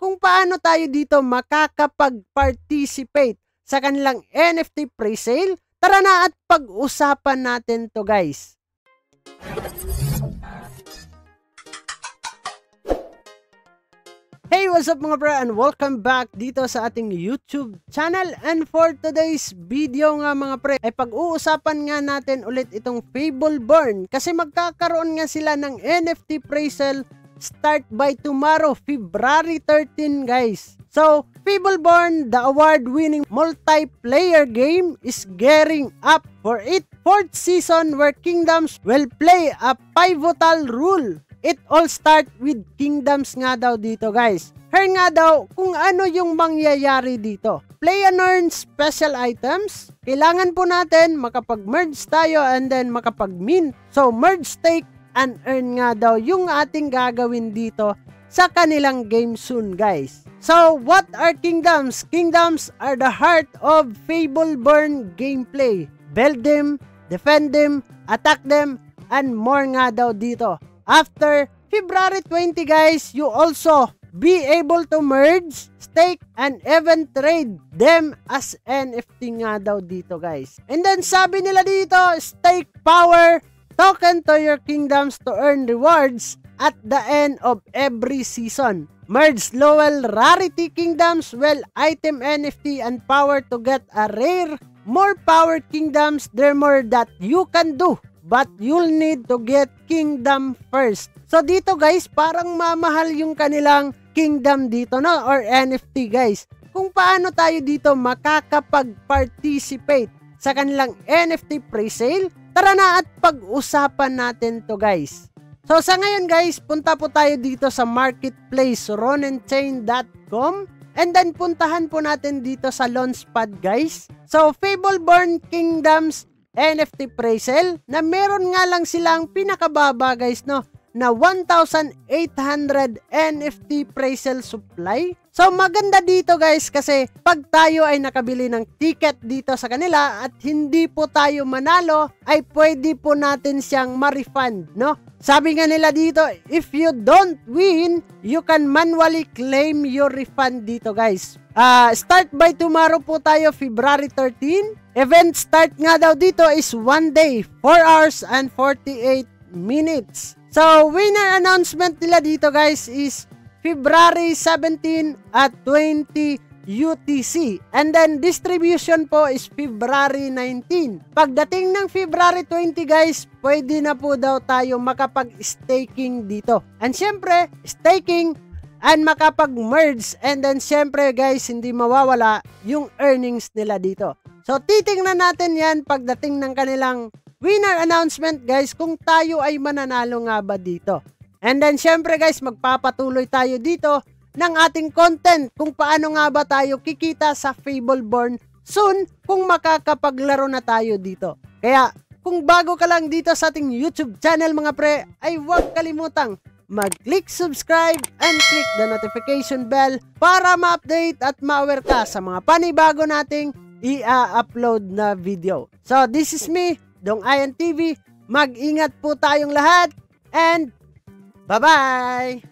kung paano tayo dito makakapag-participate sa kanilang NFT pre-sale. Tara na at pag-usapan natin to guys. Hey, what's up mga bro and welcome back dito sa ating YouTube channel. And for today's video nga mga pre, ay pag-uusapan nga natin ulit itong Fableborn kasi magkakaroon nga sila ng NFT pre-sale start by tomorrow, February 13 guys. So, Fableborn, the award-winning multiplayer game is gearing up for its 4th season where kingdoms will play a pivotal role. It all start with kingdoms nga daw dito guys. Here nga daw kung ano yung mangyayari dito. Play and earn special items. Kailangan po natin makapag-merge tayo and then makapag-mint. So merge, stake, and earn nga daw yung ating gagawin dito sa kanilang game soon guys. So what are kingdoms? Kingdoms are the heart of Fableborn gameplay. Build them, defend them, attack them, and more nga daw dito. After February 20 guys, you also be able to merge, stake, and even trade them as NFT nga daw dito guys. And then sabi nila dito, stake power token to your kingdoms to earn rewards at the end of every season. Merge Lowell rarity kingdoms, well item NFT and power to get a rare, more power kingdoms. There more that you can do, but you'll need to get kingdom first. So dito guys, parang mamahal yung kanilang kingdom dito no, or NFT guys. Kung paano tayo dito makakapag-participate sa kanilang NFT pre-sale, tara na at pag-usapan natin to guys. So sa ngayon guys, punta po tayo dito sa marketplace ronenchain.com and then puntahan po natin dito sa Launchpad guys. So Fableborn Kingdoms NFT pre-sale na meron nga lang silang pinakababa guys no, na 1,800 NFT pre-sale supply. So maganda dito guys kasi pag tayo ay nakabili ng ticket dito sa kanila at hindi po tayo manalo ay pwede po natin siyang ma-refund no. Sabi nga nila dito, if you don't win, you can manually claim your refund dito guys. Start by tomorrow po tayo, February 13. Event start nga daw dito is 1 day, 4 hours and 48 minutes. So, winner announcement nila dito guys is February 17 at 20 UTC. And then, distribution po is February 19. Pagdating ng February 20 guys, pwede na po daw tayo makapag-staking dito. And syempre, staking and makapag-merge. And then, syempre guys, hindi mawawala yung earnings nila dito. So, titingnan natin yan pagdating ng kanilang winner announcement guys kung tayo ay mananalo nga ba dito. And then syempre guys, magpapatuloy tayo dito ng ating content kung paano nga ba tayo kikita sa Fableborn soon kung makakapaglaro na tayo dito. Kaya kung bago ka lang dito sa ating YouTube channel mga pre, ay huwag kalimutang mag-click subscribe and click the notification bell para ma-update at ma-aware ka sa mga panibago nating i-upload na video. So this is me, Dong Ian TV. Mag-ingat po tayong lahat and bye-bye!